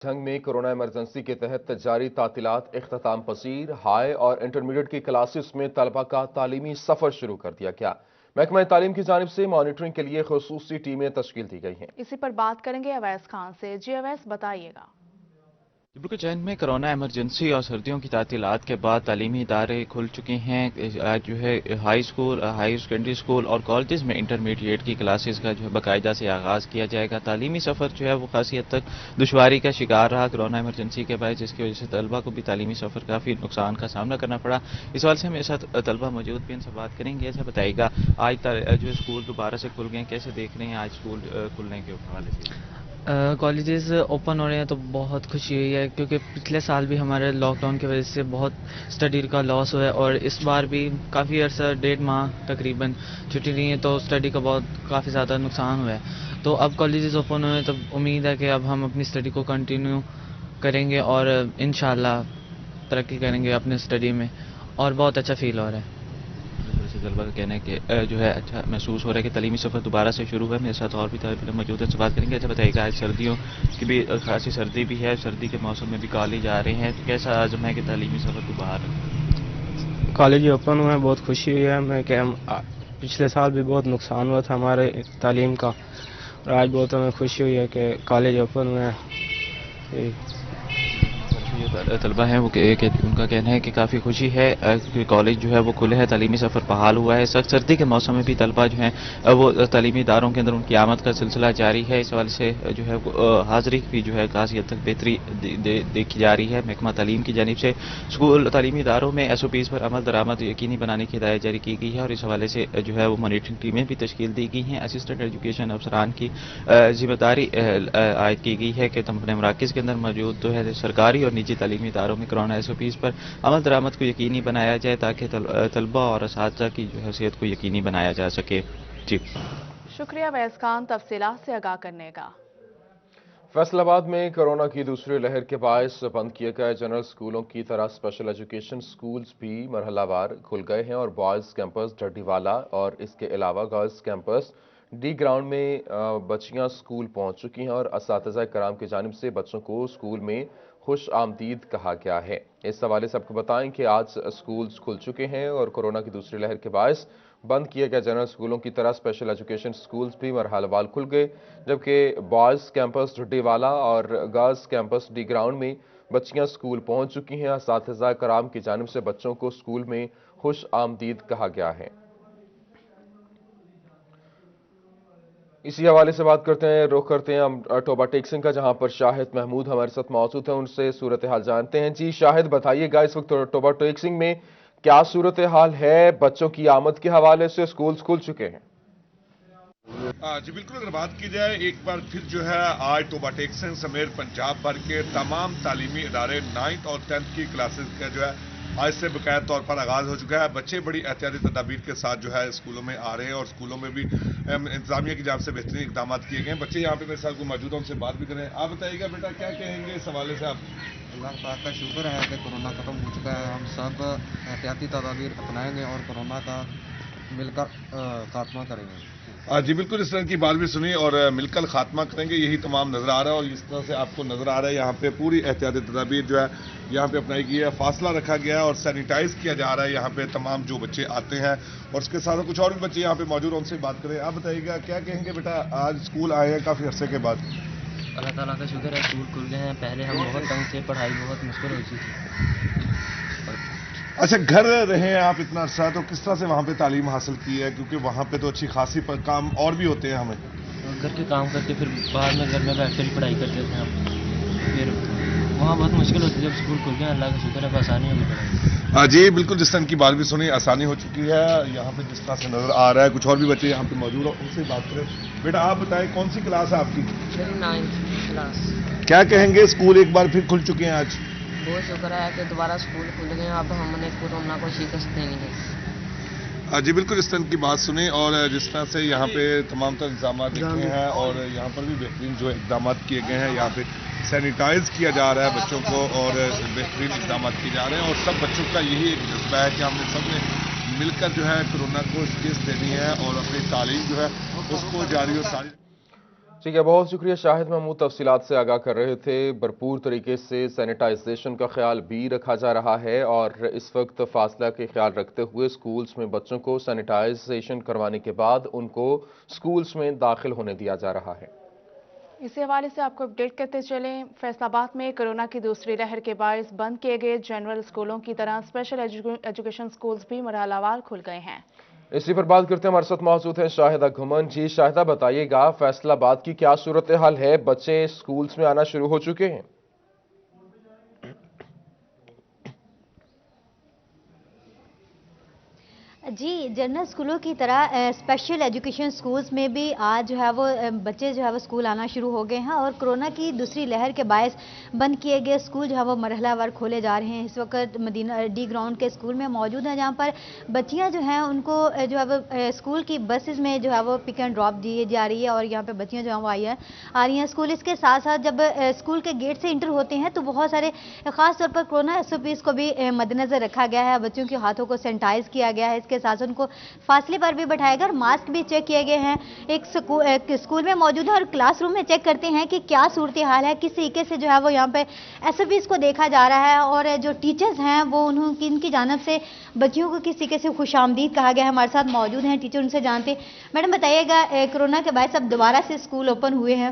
जंग में corona emergency के तहत जारी तातीलात इख्तिताम पसीर। हाई और इंटरमीडिएट की क्लासेस में तलबा का तालीमी सफर शुरू कर दिया गया। महकमा तालीम की जानिब से मॉनिटरिंग के लिए खुसूसी टीमें तश्कील दी गई हैं। इसी पर बात करेंगे अवैस खान से। जी अवैस, बताइएगा। बिल्कुल, जैन में कोरोना इमरजेंसी और सर्दियों की तातीलात के बाद तालीमी इदारे खुल चुके हैं। आज जो है high school, high secondary school और कॉलेज में इंटरमीडिएट की क्लासेस का जो है बाकायदा से आगाज़ किया जाएगा। तालीमी सफ़र जो है वो खासी हद तक दुश्वारी का शिकार रहा कोरोना इमरजेंसी के बाद, जिसकी वजह से तलबा को भी तालीमी सफ़र काफ़ी नुकसान का सामना करना पड़ा। इस हवाले से मेरे साथ तलबा मौजूद भी, इनसे बात करेंगे। ऐसा बताइएगा, आज जो स्कूल दोबारा से खुल गए, कैसे देख रहे हैं आज स्कूल खुलने के हवाले से? कॉलेजेस ओपन हो रहे हैं तो बहुत खुशी हुई है, क्योंकि पिछले साल भी हमारे लॉकडाउन की वजह से बहुत स्टडी का लॉस हुआ है और इस बार भी काफ़ी अर्सा 1.5 माह तकरीबन छुट्टी नहीं है, तो स्टडी का काफ़ी ज़्यादा नुकसान हुआ है। तो अब कॉलेजेस ओपन हुए तो उम्मीद है कि अब हम अपनी स्टडी को कंटिन्यू करेंगे और इंशाल्लाह तरक्की करेंगे अपने स्टडी में, और बहुत अच्छा फील हो रहा है। तलबा का कहना है कि जो है अच्छा महसूस हो रहा है कि तालीमी सफ़र दोबारा से शुरू हुआ है। मेरे साथ और भी तालिब इल्म मौजूद है, बात करेंगे। अच्छा बताइएगा, आज सर्दियों की भी खासी सर्दी भी है, सर्दी के मौसम में भी कॉलेज आ रहे हैं, तो कैसा आज़म है कि तालीमी सफ़र दोबारा? कॉलेज ओपन हुआ है, बहुत खुशी हुई है। मैं क्या, पिछले साल भी बहुत नुकसान हुआ था हमारे तालीम का, और आज बहुत हमें खुशी हुई है कि कॉलेज ओपन हुए हैं। तलबा हैं वो उनका कहना है कि काफ़ी खुशी है कि कॉलेज जो है वो खुले है, तालीमी सफ़र बहाल हुआ है। सख्त सर्दी के मौसम में भी तलबा जो हैं वो तालीमी इदारों के अंदर उनकी आमद का सिलसिला जारी है। इस हवाले से जो है हाज़िरी भी जो है काफ़ी हद तक बेहतरी देखी जा रही है। महकमा तालीम की जानिब से स्कूल तालीमी इदारों में SOPs पर अमल दरामद यकीनी बनाने की हिदायत जारी की गई है, और इस हवाले से जो है वो मॉनिटरिंग टीमें भी तश्कील दी गई हैं। असिस्टेंट एजुकेशन अफसरान की जिम्मेदारी आयद की गई है कि अपने मराकज़ के अंदर मौजूद जो है सरकारी और निजी तालीमी इदारों में कोरोना SOPs पर अमल दरामद को यकीनी बनाया जाए, ताकि तलबा और असातिज़ा की जो हैसियत को यकीनी बनाया जा सके। जी शुक्रिया अवैस खान तफसीलात से आगाह करने का। फैसलाबाद में कोरोना की दूसरी लहर के बायस बंद किए गए जनरल स्कूलों की तरह स्पेशल एजुकेशन स्कूल्स भी मरहलावार खुल गए हैं, और बॉयज़ कैंपस डड्डीवाला और इसके अलावा गर्ल्स कैंपस डी ग्राउंड में बच्चियां स्कूल पहुंच चुकी हैं, और असातिज़ा कराम की जानिब से बच्चों को स्कूल में खुश आमदीद कहा गया है। इस हवाले से आपको बताएं कि आज स्कूल्स खुल चुके हैं, और कोरोना की दूसरी लहर के बायस बंद किए गए जनरल स्कूलों की तरह स्पेशल एजुकेशन स्कूल्स भी मरहलावार खुल गए, जबकि बॉयज़ कैंपस डड्डीवाला और गर्ल्स कैंपस डी ग्राउंड में बच्चियां स्कूल पहुंच चुकी हैं। असातिज़ा कराम की जानिब से बच्चों को स्कूल में खुश आमदीद कहा गया है। इसी हवाले से बात करते हैं, रुख करते हैं हम टोबा टेक्सिंग का, जहां पर शाहिद महमूद हमारे साथ मौजूद हैं। उनसे सूरत हाल जानते हैं। जी शाहिद, बताइएगा इस वक्त टोबा टेक्सिंग में क्या सूरत हाल है? बच्चों की आमद के हवाले से स्कूल्स खुल चुके हैं? जी बिल्कुल, अगर बात की जाए एक बार फिर जो है आज टोबा टेक्सिंग समेत पंजाब भर के तमाम तालीमी इदारे 9th और 10th की क्लासेस का जो है आज से बकायदा तौर पर आगाज हो चुका है। बच्चे बड़ी एहतियाती तदाबीर के साथ जो है स्कूलों में आ रहे हैं, और स्कूलों में भी इंतजामिया की जानिब से बेहतरीन इकदाम किए गए हैं। बच्चे यहाँ पे मेरे साथ मौजूद हैं, उनसे बात भी करें। आप बताइएगा बेटा, क्या कहेंगे इस हवाले से आप? अल्लाह पाक का शुक्र है कि कोरोना ख़त्म हो चुका है। हम सब एहतियाती तदाबीर अपनाएंगे और कोरोना का मिलकर खात्मा करेंगे। जी बिल्कुल, इस तरह की बात भी सुनी और मिलकर खात्मा करेंगे, यही तमाम नजर आ रहा है। और इस तरह से आपको नजर आ रहा है यहाँ पे पूरी एहतियाती तदाबीर जो है यहाँ पे अपनाई गई है। फासला रखा गया है और सैनिटाइज किया जा रहा है यहाँ पे तमाम जो बच्चे आते हैं, और उसके साथ कुछ और भी बच्चे यहाँ पे मौजूद हैं, उनसे बात करें। आप बताइएगा, क्या कहेंगे बेटा, आज स्कूल आए हैं काफ़ी अरसे के बाद? अल्लाह ताला का शुक्र है, स्कूल खुल गए हैं। पहले हम बहुत तंग थे, पढ़ाई बहुत मुश्किल होती थी। अच्छा, घर रहे हैं आप इतना अर्सा, तो किस तरह से वहाँ पे तालीम हासिल की है? क्योंकि वहाँ पे तो अच्छी खासी काम और भी होते हैं हमें। घर के काम करके फिर बाद में घर में बैठ कर ही पढ़ाई करते थे हम। फिर वहाँ बहुत मुश्किल होती थी, जब स्कूल खुल गया अल्लाह का शुक्र है, आसानी होगी पढ़ाई। जी बिल्कुल, जिस तरह की बात भी सुनी, आसानी हो चुकी है यहाँ पे जिस तरह से नजर आ रहा है। कुछ और भी बच्चे यहाँ पे मौजूद हैं, उनसे बात करें। बेटा आप बताएं, कौन सी क्लास है आपकी? 9th class. क्या कहेंगे, स्कूल एक बार फिर खुल चुके हैं आज? बहुत शुक्र है कि दोबारा स्कूल खुल गए, अब हमने कोरोना को शिकस्त देनी है। जी बिल्कुल, इस तरह की बात सुनी, और जिस तरह से यहाँ पे तमाम तरह इंतजाम देखे हैं, और यहाँ पर भी बेहतरीन जो इकदाम किए गए हैं। यहाँ पे सैनिटाइज किया जा रहा है बच्चों को, और बेहतरीन इकदाम किए जा रहे हैं, और सब बच्चों का यही एक जज्बा है कि हमने सब ने मिलकर जो है कोरोना को शिकस्त देनी है और अपनी तालीम जो है उसको जारी और सारी ٹھیک ہے، بہت شکریہ شاہد محمود، تفصیلات سے آگاہ کر رہے تھے۔ بھرپور طریقے سے سینیٹائزیشن کا خیال بھی رکھا جا رہا ہے اور اس وقت فاصلہ کے خیال رکھتے ہوئے سکولز میں بچوں کو سینیٹائزیشن کروانے کے بعد ان کو سکولز میں داخل ہونے دیا جا رہا ہے۔ اسی حوالے سے آپ کو اپڈیٹ کرتے چلیں، فیصل آباد میں کورونا کی دوسری لہر کے باعث بند کیے گئے جنرل اسکولوں کی طرح اسپیشل ایجوکیشن اسکولز بھی مرحلہ وار کھل گئے ہیں۔ اسی پر بات کرتے ہیں، ہمارے ساتھ موجود ہیں شاہدہ گھمن جی۔ شاہدہ بتائیے گا فیصل آباد کی کیا صورتحال ہے؟ بچے سکولز میں آنا شروع ہو چکے ہیں؟ جی، جنرل اسکولوں کی طرح اسپیشل ایجوکیشن سکولز میں بھی آج جو ہے وہ بچے جو ہے وہ اسکول آنا شروع ہو گئے ہیں اور کرونا کی دوسری لہر کے باعث بند کیے گئے اسکول جو ہے وہ مرحلہ وار کھولے جا رہے ہیں۔ اس وقت مدینہ ڈی گراؤنڈ کے اسکول میں موجود ہیں، جہاں پر بچیاں جو ہیں ان کو جو ہے وہ اسکول کی بسز میں جو ہے وہ پک اینڈ ڈراپ دی جا رہی ہے اور یہاں پہ بچیاں جو ہیں وہ آ رہی ہیں اسکول۔ اس کے ساتھ ساتھ جب اسکول کے گیٹ سے انٹر ہوتے ہیں تو بہت سارے خاص طور پر کرونا SOPs کو بھی مد نظر رکھا گیا ہے، بچوں کے ہاتھوں کو سینیٹائز کیا گیا ہے، اس کے ساتھ ان کو فاصلے پر بھی بٹھایا گیا اور ماسک بھی چیک کیے گئے ہیں۔ ایک اسکول میں موجود ہے اور کلاس روم میں چیک کرتے ہیں کہ کیا صورتحال ہے، کس طریقے سے جو ہے وہ یہاں پہ SOPs کو دیکھا جا رہا ہے اور جو ٹیچرز ہیں وہ ان کی جانب سے بچیوں کو کس طریقے سے خوش آمدید کہا گیا ہے۔ ہمارے ساتھ موجود ہیں ٹیچر، ان سے جانتے ہیں۔ میڈم بتائیے گا، کورونا کے باعث اب دوبارہ سے اسکول اوپن ہوئے ہیں،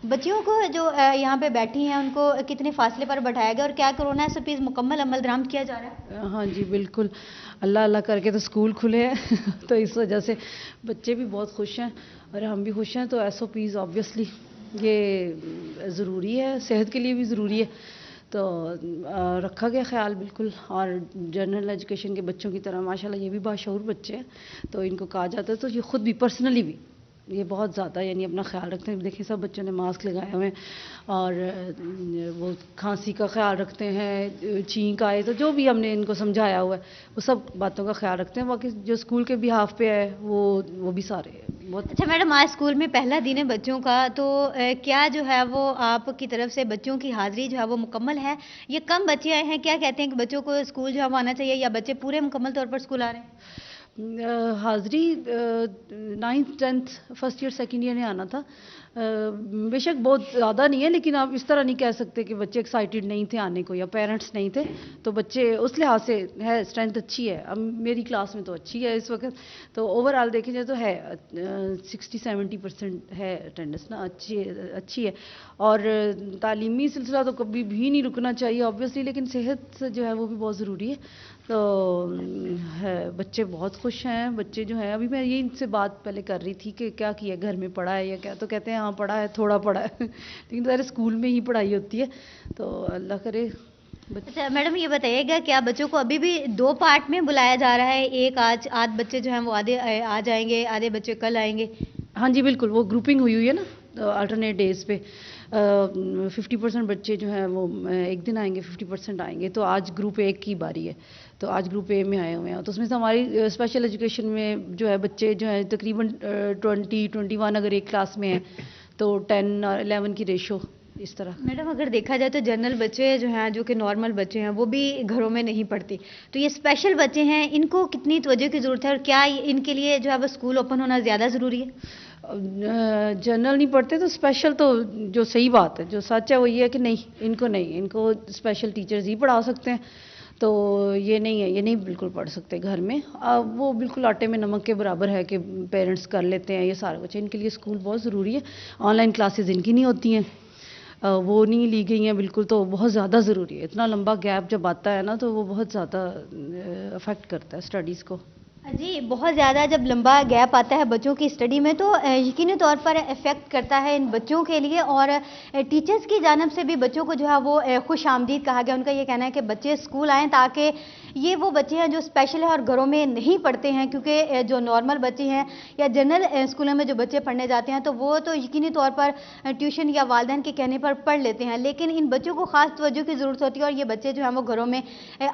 بچیوں کو جو یہاں پہ بیٹھی ہیں ان کو کتنے فاصلے پر بٹھایا گیا اور کیا کورونا SOPs مکمل عمل درآمد کیا جا رہا ہے؟ ہاں جی بالکل، اللہ اللہ کر کے تو اسکول کھلے ہیں تو اس وجہ سے بچے بھی بہت خوش ہیں اور ہم بھی خوش ہیں۔ تو SOPs آبویسلی یہ ضروری ہے، صحت کے لیے بھی ضروری ہے، تو رکھا گیا خیال بالکل۔ اور جنرل ایجوکیشن کے بچوں کی طرح ماشاءاللہ یہ بھی باشعور بچے ہیں، تو ان کو کہا جاتا ہے، تو یہ خود بھی پرسنلی بھی یہ بہت زیادہ یعنی اپنا خیال رکھتے ہیں۔ دیکھیں سب بچوں نے ماسک لگائے ہوئے ہیں اور وہ کھانسی کا خیال رکھتے ہیں، چھینک آئے تو جو بھی ہم نے ان کو سمجھایا ہوا ہے وہ سب باتوں کا خیال رکھتے ہیں۔ باقی جو اسکول کے بہاف پہ ہے وہ بھی سارے بہت اچھا میڈم، آج اسکول میں پہلا دن ہے بچوں کا، تو کیا جو ہے وہ آپ کی طرف سے بچوں کی حاضری جو ہے وہ مکمل ہے؟ یہ کم بچے آئے ہیں، کیا کہتے ہیں کہ بچوں کو اسکول جو ہے وہ آنا چاہیے یا بچے پورے مکمل طور پر اسکول آ رہے ہیں؟ حاضری 9th 10th first year second year نے آنا تھا، بے شک بہت زیادہ نہیں ہے، لیکن آپ اس طرح نہیں کہہ سکتے کہ بچے ایکسائٹیڈ نہیں تھے آنے کو یا پیرنٹس نہیں تھے، تو بچے اس لحاظ سے ہے اسٹرینتھ اچھی ہے۔ اب میری کلاس میں تو اچھی ہے اس وقت، تو اوور آل دیکھیں جائے تو ہے 60-70% ہے اٹینڈنس نا، اچھی ہے۔ اور تعلیمی سلسلہ تو کبھی بھی نہیں رکنا چاہیے آبویسلی، لیکن صحت جو ہے وہ بھی بہت ضروری ہے، تو بچے بہت خوش ہیں۔ بچے جو ہیں، ابھی میں یہ ان سے بات پہلے کر رہی تھی کہ کیا کیا گھر میں پڑھا ہے یا کیا، تو کہتے ہیں ہاں پڑھا ہے، تھوڑا پڑھا ہے لیکن ظاہر اسکول میں ہی پڑھائی ہوتی ہے، تو اللہ کرے۔ اچھا میڈم یہ بتائیے گا، کیا بچوں کو ابھی بھی 2 پارٹ میں بلایا جا رہا ہے؟ ایک آدھ بچے جو ہیں وہ آدھے آ جائیں گے، آدھے بچے کل آئیں گے؟ ہاں جی بالکل، وہ گروپنگ ہوئی ہے نا الٹرنیٹ ڈیز پہ، 50% بچے جو ہیں وہ ایک دن آئیں گے، 50% آئیں گے، تو آج گروپ 1 کی باری ہے، تو آج گروپ A میں آئے ہوئے ہیں، تو اس میں سے ہماری اسپیشل ایجوکیشن میں جو ہے بچے جو ہیں تقریباً 20-21 اگر ایک کلاس میں ہیں تو 10 اور 11 کی ریشو اس طرح۔ میڈم اگر دیکھا جائے تو جنرل بچے جو ہیں، جو کہ نارمل بچے ہیں، وہ بھی گھروں میں نہیں پڑھتے، تو یہ اسپیشل بچے ہیں، ان کو کتنی توجہ کی ضرورت ہے اور کیا ان کے لیے جو ہے وہ اسکول اوپن ہونا زیادہ ضروری ہے؟ جنرل نہیں پڑھتے تو اسپیشل، تو جو صحیح بات ہے، جو سچ ہے وہ یہ ہے کہ نہیں، ان کو اسپیشل ٹیچرز ہی پڑھا سکتے ہیں، تو یہ نہیں ہے، یہ نہیں بالکل پڑھ سکتے گھر میں، وہ بالکل آٹے میں نمک کے برابر ہے کہ پیرنٹس کر لیتے ہیں یہ سارا کچھ۔ ان کے لیے اسکول بہت ضروری ہے، آن لائن کلاسز ان کی نہیں ہوتی ہیں، وہ نہیں لی گئی ہیں بالکل، تو بہت زیادہ ضروری ہے۔ اتنا لمبا گیپ جب آتا ہے نا تو وہ بہت زیادہ افیکٹ کرتا ہے اسٹڈیز کو۔ جی بہت زیادہ جب لمبا گیپ آتا ہے بچوں کی اسٹڈی میں تو یقینی طور پر افیکٹ کرتا ہے ان بچوں کے لیے، اور ٹیچرز کی جانب سے بھی بچوں کو جو ہے وہ خوش آمدید کہا گیا۔ ان کا یہ کہنا ہے کہ بچے اسکول آئیں تاکہ یہ وہ بچے ہیں جو اسپیشل ہیں اور گھروں میں نہیں پڑھتے ہیں، کیونکہ جو نارمل بچے ہیں یا جنرل اسکولوں میں جو بچے پڑھنے جاتے ہیں تو وہ تو یقینی طور پر ٹیوشن یا والدین کے کہنے پر پڑھ لیتے ہیں، لیکن ان بچوں کو خاص توجہ کی ضرورت ہوتی ہے اور یہ بچے جو ہیں وہ گھروں میں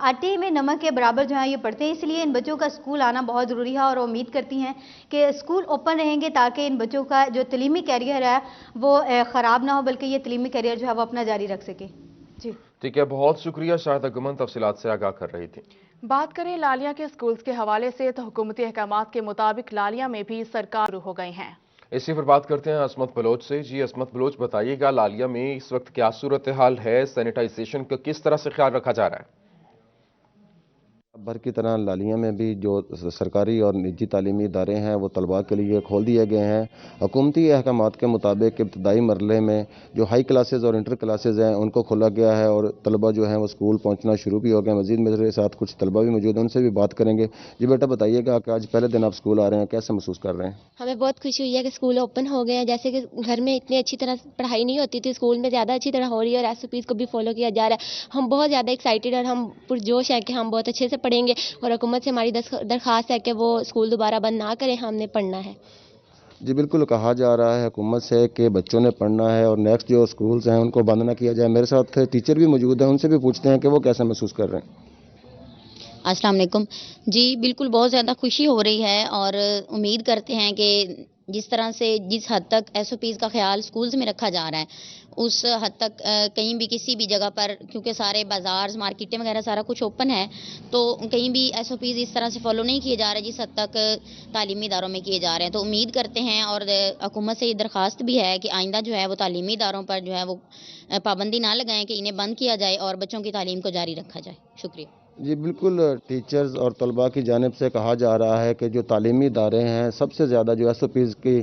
آٹے میں نمک کے برابر جو ہیں یہ پڑھتے ہیں، اس لیے ان بچوں کا اسکول آنا بہت ضروری ہے اور امید کرتی ہیں کہ اسکول اوپن رہیں گے تاکہ ان بچوں کا جو تعلیمی کیریئر ہے وہ خراب نہ ہو، بلکہ یہ تعلیمی کیریئر جو ہے وہ اپنا جاری رکھ سکے۔ جی ٹھیک ہے، بہت شکریہ شاہدہ گمن، تفصیلات سے آگاہ کر رہی تھی۔ بات کریں لالیہ کے اسکولز کے حوالے سے تو حکومتی احکامات کے مطابق لالیہ میں بھی سرکار شروع ہو گئی ہیں۔ इसी पर बात करते हैं असमत बलोच से। जी असमत बलोच, बताइएगा लालिया में इस वक्त क्या सूरत हाल है, सैनिटाइजेशन का किस तरह से ख्याल रखा जा रहा है? भर की तरह लालिया में भी जो सरकारी और निजी तालीमी इदारे हैं वो तलबा के लिए खोल दिए गए हैं। हुकूमती अहकामात के मुताबिक इब्तदाई मरले में जो हाई क्लासेस और इंटर क्लासेस हैं उनको खोला गया है और तलबा जो हैं वो स्कूल पहुंचना शुरू भी हो गए। मजीद मेरे साथ कुछ तलबा भी मौजूद हैं, उनसे भी बात करेंगे। जी बेटा बताइएगा कि आज पहले दिन आप स्कूल आ रहे हैं, कैसे महसूस कर रहे हैं? हमें बहुत खुशी हुई है कि स्कूल ओपन हो गए हैं। जैसे कि घर में इतनी अच्छी तरह पढ़ाई नहीं होती थी, स्कूल में ज़्यादा अच्छी तरह हो रही है और SOPs को भी फॉलो किया जा रहा है। हम बहुत ज़्यादा एक्साइटेड और हम पुरजोश हैं कि हम बहुत अच्छे से पढ़ेंगे और हुकूमत से हमारी दरख्वास्त है कि वो स्कूल दोबारा बंद ना करें, हमने पढ़ना है। जी बिल्कुल, कहा जा रहा है हुकूमत से कि बच्चों ने पढ़ना है और नेक्स्ट जो स्कूल्स हैं उनको बंद ना किया जाए। मेरे साथ टीचर भी मौजूद हैं, उनसे भी पूछते हैं कि वो कैसा महसूस कर रहे हैं। अस्सलाम वालेकुम। जी बिल्कुल, बहुत ज़्यादा खुशी हो रही है और उम्मीद करते हैं कि जिस तरह से जिस हद तक SOPs का ख्याल स्कूल्स में रखा जा रहा है उस हद तक कहीं भी किसी भी जगह पर, क्योंकि सारे बाज़ार मार्केटें वगैरह सारा कुछ ओपन है, तो कहीं भी SOPs इस तरह से फॉलो नहीं किए जा रहे जिस हद तक तालीमी इदारों में किए जा रहे हैं। तो उम्मीद करते हैं और हुकूमत से ये दरख्वास्त भी है कि आइंदा जो है वो तालीमी इदारों पर जो है वो पाबंदी ना लगाएं कि इन्हें बंद किया जाए और बच्चों की तालीम को जारी रखा जाए। शुक्रिया। जी बिल्कुल, टीचर्स और तलबा की जानिब से कहा जा रहा है कि जो तालीमी इदारे हैं सबसे ज़्यादा जो SOPs की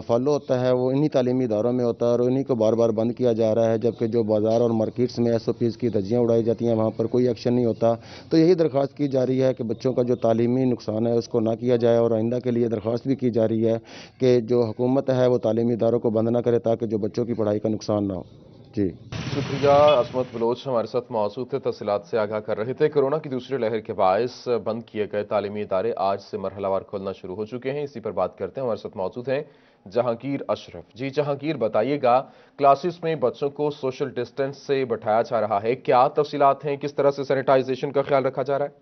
फॉलो होता है वो इन्हीं तालीमी इदारों में होता है और इन्हीं को बार बार बंद किया जा रहा है, जबकि जो बाज़ार और मार्केट्स में SOPs की धज्जियाँ उड़ाई जाती हैं वहाँ पर कोई एक्शन नहीं होता। तो यही दरख्वास्त की जा रही है कि बच्चों का जो तालीमी नुकसान है उसको ना किया जाए और आइंदा के लिए दरख्वास्त भी की जा रही है कि जो हुकूमत है वो तालीमी इदारों को बंद ना करे ताकि जो बच्चों की पढ़ाई का नुकसान ना हो। जी शुक्रिया। असमत बलोच हमारे साथ मौजूद थे, तफसीलात से आगाह कर रहे थे। कोरोना की दूसरी लहर के बायस बंद किए गए तालीमी इदारे आज से मरहलावार खोलना शुरू हो चुके हैं। इसी पर बात करते हैं, हमारे साथ मौजूद हैं जहांगीर अशरफ। जी जहांगीर, बताइएगा क्लासेस में बच्चों को सोशल डिस्टेंस से बैठाया जा रहा है, क्या तफसीलात हैं, किस तरह से सैनिटाइजेशन का ख्याल रखा जा रहा है?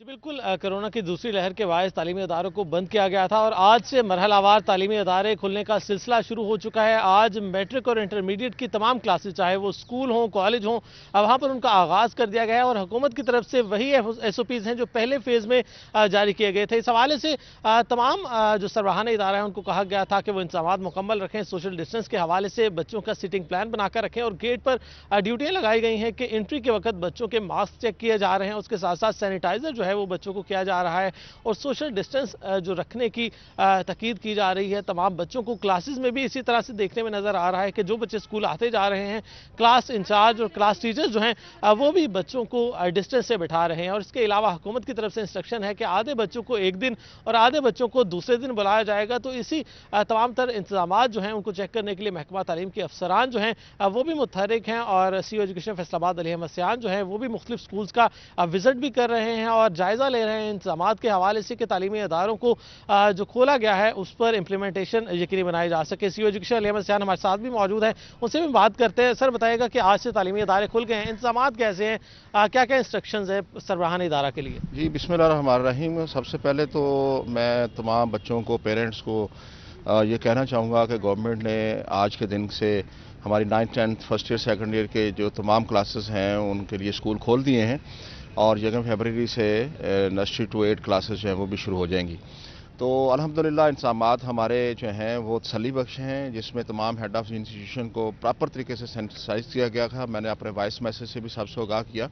जी बिल्कुल, कोरोना की दूसरी लहर के बायस तालीमी इदारों को बंद किया गया था और आज से मरहलावार तालीमी इदारे खुलने का सिलसिला शुरू हो चुका है। आज मैट्रिक और इंटरमीडिएट की तमाम क्लासेस, चाहे वो स्कूल हों कॉलेज हों, वहाँ पर उनका आगाज़ कर दिया गया है और हुकूमत की तरफ से वही SOPs हैं जो पहले फेज़ में जारी किए गए थे। इस हवाले से तमाम जो सरबराहाना इदारा हैं उनको कहा गया था कि वो इंतजामात मुकम्मल रखें, सोशल डिस्टेंस के हवाले से बच्चों का सिटिंग प्लान बनाकर रखें और गेट पर ड्यूटियाँ लगाई गई हैं कि एंट्री के वक्त बच्चों के मास्क चेक किए जा रहे हैं, उसके साथ साथ सैनिटाइज़र जो है वो बच्चों को किया जा रहा है और सोशल डिस्टेंस जो रखने की ताकीद की जा रही है। तमाम बच्चों को क्लासेस में भी इसी तरह से देखने में नजर आ रहा है कि जो बच्चे स्कूल आते जा रहे हैं, क्लास इंचार्ज और क्लास टीचर्स जो हैं वो भी बच्चों को डिस्टेंस से बैठा रहे हैं। और इसके अलावा हुकूमत की तरफ से इंस्ट्रक्शन है कि आधे बच्चों को एक दिन और आधे बच्चों को दूसरे दिन बुलाया जाएगा। तो इसी तमाम तर इंतजाम जो हैं उनको चेक करने के लिए महकमा तालीम के अफसरान जो हैं वो भी मुतहरिक हैं और CEO एजुकेशन फैसलाबाद अली अहमद सियान जो हैं वो भी मुख्तलिफ स्कूल्स का विजिट भी कर रहे हैं और जायजा ले रहे हैं इंतजामात के हवाले से कि तालीमी इदारों को जो खोला गया है उस पर इम्प्लीमेंटेशन यकीनी बनाई जा सके। CEO एजुकेशन अली अहमद सियान हमारे साथ भी मौजूद हैं, उनसे भी बात करते हैं। सर बताइएगा कि आज से तालीमी इदारे खुल गए हैं, इंतजामात कैसे हैं, क्या क्या इंस्ट्रक्शंस हैं सरबराहाना इदारा के लिए? जी बिस्मिल्लाहिर्रहमानिर्रहीम। सबसे पहले तो मैं तमाम बच्चों को, पेरेंट्स को ये कहना चाहूँगा कि गवर्नमेंट ने आज के दिन से हमारी 9th 10th first year second year के जो तमाम क्लासेस हैं उनके लिए स्कूल खोल दिए हैं और 1 फरवरी से नर्सरी टू 8 क्लासेस जो हैं वो भी शुरू हो जाएंगी। तो अल्हम्दुलिल्लाह इंतजामात हमारे जो हैं वो तसल्ली बख्श हैं, जिसमें तमाम हेड ऑफ इंस्टीट्यूशन को प्रॉपर तरीके से सैनिटाइज किया गया था। मैंने अपने वॉइस मैसेज से भी सबसे आगाह किया।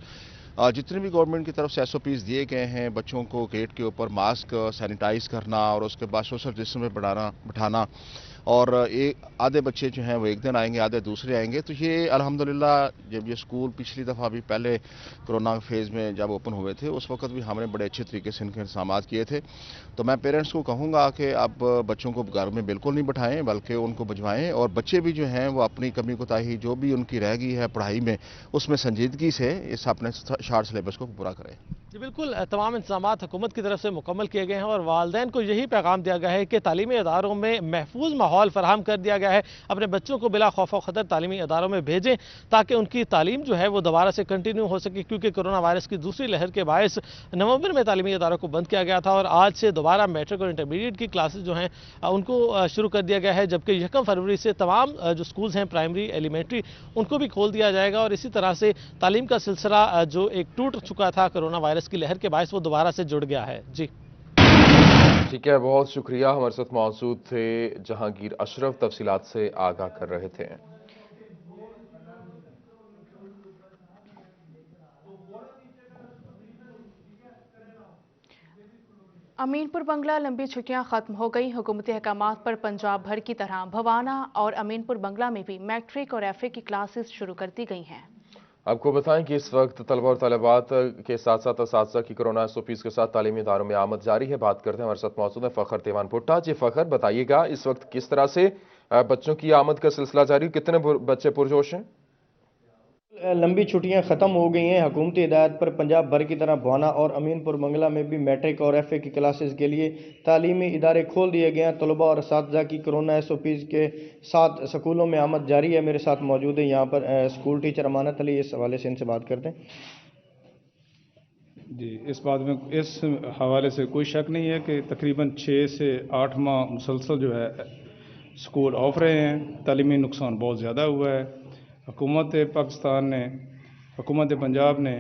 जितने भी गवर्नमेंट की तरफ से SOPs दिए गए हैं, बच्चों को गेट के ऊपर मास्क सैनिटाइज करना और उसके बाद सोशल डिस्टेंस में बैठाना और आधे बच्चे जो हैं वो एक दिन आएंगे, आधे दूसरे आएंगे। तो ये अल्हम्दुलिल्लाह जब ये स्कूल पिछली दफ़ा भी पहले कोरोना फेज़ में जब ओपन हुए थे उस वक्त भी हमने बड़े अच्छे तरीके से इनके इंतजाम किए थे। तो मैं पेरेंट्स को कहूँगा कि अब बच्चों को घर में बिल्कुल नहीं बैठाएं बल्कि उनको भिजवाएं और बच्चे भी जो हैं वो अपनी कमी कोताही जो भी उनकी रह गई है पढ़ाई में उसमें संजीदगी से इस अपने शार्ट सिलेबस को पूरा करें। जी बिल्कुल, तमाम इंतजामात हुकूमत की तरफ से मुकम्मल किए गए हैं और वालिदैन को यही पैगाम दिया गया है कि तालीमी इदारों में महफूज माहौल फराहम कर दिया गया है। अपने बच्चों को बिला खौफ खतर तालीमी इदारों में भेजें ताकि उनकी तालीम जो है वो दोबारा से कंटिन्यू हो सके, क्योंकि कोरोना वायरस की दूसरी लहर के बायस नवंबर में तालीमी इदारों को बंद किया गया था और आज से दोबारा मैट्रिक और इंटरमीडिएट की क्लासेज जो हैं उनको शुरू कर दिया गया है, जबकि 1 फरवरी से तमाम जो स्कूल्स हैं प्राइमरी एलिमेंट्री उनको भी खोल दिया जाएगा और इसी तरह से तालीम का सिलसिला जो एक टूट चुका था कोरोना वायरस की लहर के बायस वो दोबारा से जुड़ गया है। जी ठीक है, बहुत शुक्रिया। हमारे साथ मौजूद थे जहांगीर अशरफ, तफसीलात से आगाह कर रहे थे। अमीनपुर बंगला लंबी छुट्टियां खत्म हो गई। हुकूमती अहकामात पर पंजाब भर की तरह भवाना और अमीनपुर बंगला में भी मैट्रिक और एफए की क्लासेस शुरू कर दी गई हैं। आपको बताएं कि इस वक्त तलबा और तालिबात के साथ साथ असातिज़ा की कोरोना SOPs के साथ तालीमी इदारों में आमद जारी है। बात करते हैं, हमारे साथ मौजूद है फ़खर तेवान भुट्टा। जी फ़खर, बताइएगा इस वक्त किस तरह से बच्चों की आमद का सिलसिला जारी, कितने बच्चे पुरजोश हैं? लंबी छुट्टियां ख़त्म हो गई हैं। हुकूमती हिदायत पर पंजाब भर की तरह भवाना और अमीनपुर बंगला में भी मैट्रिक और एफए की क्लासेस के लिए तालीमी इदारे खोल दिए गए हैं। तलबा और असातिज़ा की कोरोना SOPs के साथ स्कूलों में आमद जारी है। मेरे साथ मौजूद है यहाँ पर स्कूल टीचर अमानत अली। इस हवाले से इनसे बात करते हैं। जी, इस बात में इस हवाले से कोई शक नहीं है कि तकरीबन 6 से 8 माह मुसलसल जो है स्कूल ऑफ रहे हैं। तालीमी नुकसान बहुत ज़्यादा हुआ है। हुकूमत पाकिस्तान ने, हुकूमत पंजाब ने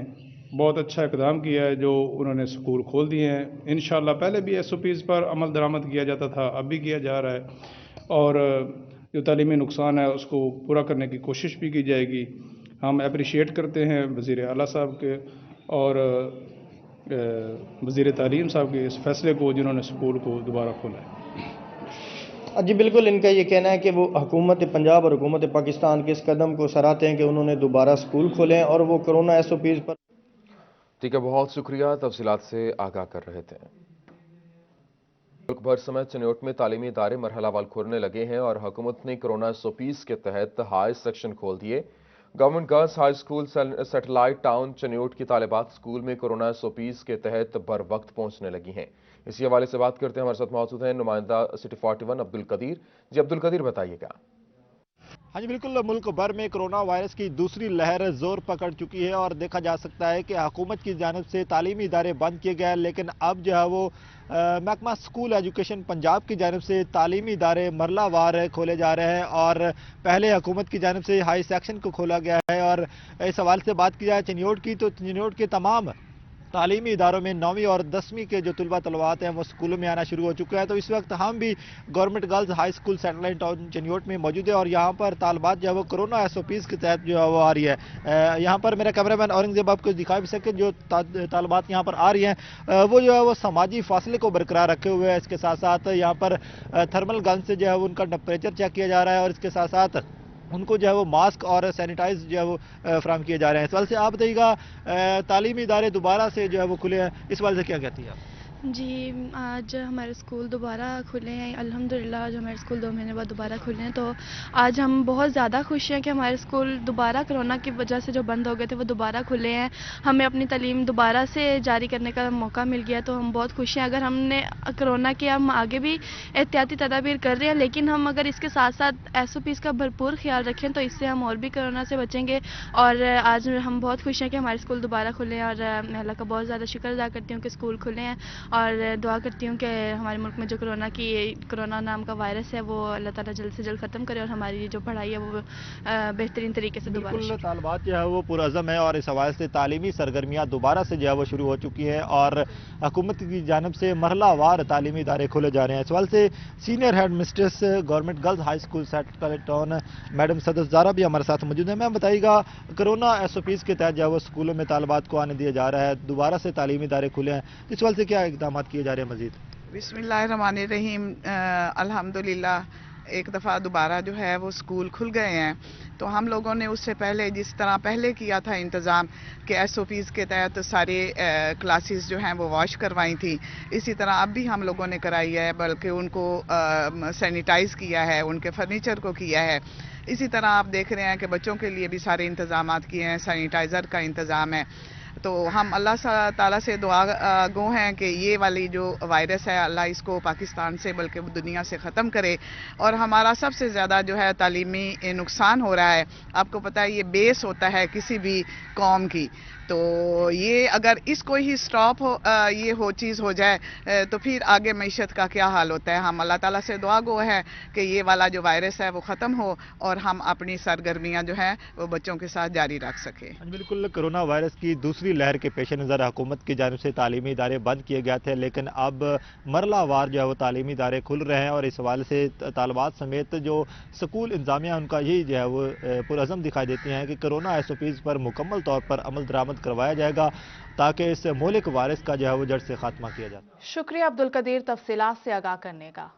बहुत अच्छा इक़दाम किया है जो उन्होंने स्कूल खोल दिए हैं। इंशाअल्लाह पहले भी SOPs पर अमल दरामद किया जाता था, अब भी किया जा रहा है और जो तालीमी नुकसान है उसको पूरा करने की कोशिश भी की जाएगी। हम अप्रिशिएट करते हैं वज़ीर आला साहब के और वज़ीर तालीम साहब के इस फैसले को जिन्होंने स्कूल को दोबारा खोला है। जी बिल्कुल, इनका ये कहना है कि वो हुकूमत पंजाब और हुकूमत पाकिस्तान के इस कदम को सराहते हैं कि उन्होंने दोबारा स्कूल खोले हैं और वो कोरोना SOPs पर। ठीक है, बहुत शुक्रिया, तफसीलात से आगाह कर रहे थे। मुल्क भर समेत चनियोट में तालीमी इदारे मरहलावार खोलने लगे हैं और हुकूमत ने कोरोना SOPs के तहत हाई सेक्शन खोल दिए। Government girls high school satellite town Chiniot की तालिबात स्कूल में कोरोना SOPs के तहत बर वक्त पहुंचने लगी हैं। इसी हवाले से बात करते हैं, हमारे साथ मौजूद हैं नुमाइंदा सिटी 41 अब्दुल कदीर। जी अब्दुल कदीर, बताइएगा। हाँ जी बिल्कुल, मुल्क भर में कोरोना वायरस की दूसरी लहर जोर पकड़ चुकी है और देखा जा सकता है कि हुकूमत की जानिब से तालीमी इदारे बंद किए गए हैं, लेकिन अब जो है वो महकमा स्कूल एजुकेशन पंजाब की जानिब से तालीमी इदारे मरलावार खोले जा रहे हैं और पहले हुकूमत की जानिब से हाई सेक्शन को खोला गया है। और इस हवाले से बात की जाए चनियोट की, तो चनियोट के तमाम तालीमी इदारों में 9वीं और 10वीं के जो तलबात हैं वो स्कूलों में आना शुरू हो चुका है। तो इस वक्त हम भी government girls high school satellite town Chiniot में मौजूद है और यहाँ पर तालिबात जो है वो कोरोना SOPs के तहत जो है वो आ रही है। यहाँ पर मेरा कैमरामैन औरंगजेब आपको दिखा भी सके, जो तालिबात यहाँ पर आ रही हैं वो जो है वो समाजी फासले को बरकरार रखे हुए हैं। इसके साथ साथ यहाँ पर थर्मल गन से जो है उनका टेम्परेचर चेक किया जा रहा है और इसके साथ साथ उनको जो है वो मास्क और सैनिटाइज जो है वो फराहम किए जा रहे हैं। इस वाले से आप बताइएगा, तालीमी इदारे दोबारा से जो है वो खुले हैं, इस वाले से क्या कहती है आप? जी, आज हमारे स्कूल दोबारा खुले हैं अल्हम्दुलिल्लाह। आज हमारे स्कूल 2 महीने बाद दोबारा खुले हैं, तो आज हम बहुत ज़्यादा खुश हैं कि हमारे स्कूल दोबारा कोरोना की वजह से जो बंद हो गए थे वो दोबारा खुले हैं। हमें अपनी तालीम दोबारा से जारी करने का मौका मिल गया, तो हम बहुत खुश हैं। अगर हमने कोरोना के हम आगे भी एहतियाती तदाबीर कर रहे हैं, लेकिन हम अगर इसके साथ साथ SOPs का भरपूर ख्याल रखें तो इससे हम और भी कोरोना से बचेंगे। और आज हम बहुत खुश हैं कि हमारे स्कूल दोबारा खुले हैं और मैं अल्लाह का बहुत ज़्यादा शुक्र अदा करती हूँ कि स्कूल खुले हैं और दुआ करती हूँ कि हमारे मुल्क में जो कोरोना नाम का वायरस है वो अल्लाह ताला जल्द से जल्द ख़त्म करे और हमारी जो पढ़ाई है वो बेहतरीन तरीके से दोबारा। बिल्कुल, तालिबात जो है वो पुरअज़म है और इस हवाले से तालीमी सरगर्मियाँ दोबारा से जो है वो शुरू हो चुकी है और हुकूमत की जानिब से मरहलावार तालीमी इदारे खोले जा रहे हैं। इस हवाले से senior head mistress government girls high school satellite town madam सदर ज़ारा भी हमारे साथ मौजूद है। मैम बताइएगा, कोरोना SOPs के तहत जो है वो स्कूलों में तालिबात को आने दिया जा रहा है, दोबारा से तालीमी इदारे खुले हैं, इस हवाले से क्या इक़दाम किए जा रहे हैं मजीद? बिस्मिल्लाहिर्रहमानिर्रहीम, अल्हम्दुलिल्लाह एक दफ़ा दोबारा जो है वो स्कूल खुल गए हैं। तो हम लोगों ने उससे पहले जिस तरह पहले किया था इंतज़ाम कि SOPs के तहत सारे क्लासेस जो हैं वो वॉश करवाई थी, इसी तरह अब भी हम लोगों ने कराई है, बल्कि उनको सैनिटाइज़ किया है, उनके फर्नीचर को किया है। इसी तरह आप देख रहे हैं कि बच्चों के लिए भी सारे इंतज़ाम किए हैं, सैनिटाइज़र का इंतज़ाम है। तो हम अल्लाह ताला से दुआ गो हैं कि ये वाली जो वायरस है अल्लाह इसको पाकिस्तान से बल्कि दुनिया से ख़त्म करे। और हमारा सबसे ज़्यादा जो है तालीमी नुकसान हो रहा है, आपको पता है ये बेस होता है किसी भी कौम की, तो ये अगर इसको ही स्टॉप हो चीज़ हो जाए तो फिर आगे मईशत का क्या हाल होता है। हम अल्लाह ताला से दुआ गो है कि ये वाला जो वायरस है वो ख़त्म हो और हम अपनी सरगर्मियाँ जो हैं वो बच्चों के साथ जारी रख सकें। बिल्कुल, कोरोना वायरस की दूसरी दूसरी लहर के पेश नज़र हुकूमत की जानिब से तालीमी इदारे बंद किए गए थे, लेकिन अब मरला वार जो है वो तालीमी इदारे खुल रहे हैं और इस हवाले से तालबात समेत जो स्कूल इंतजामिया उनका यही जो है वो पुरअज़म दिखाई देती हैं कि कोरोना SOPs पर मुकम्मल तौर पर अमल दरामद करवाया जाएगा ताकि इस मोहलिक वायरस का जो है वो जड़ से खात्मा किया जाए। शुक्रिया अब्दुल कदीर तफसीलात से आगाह करने का।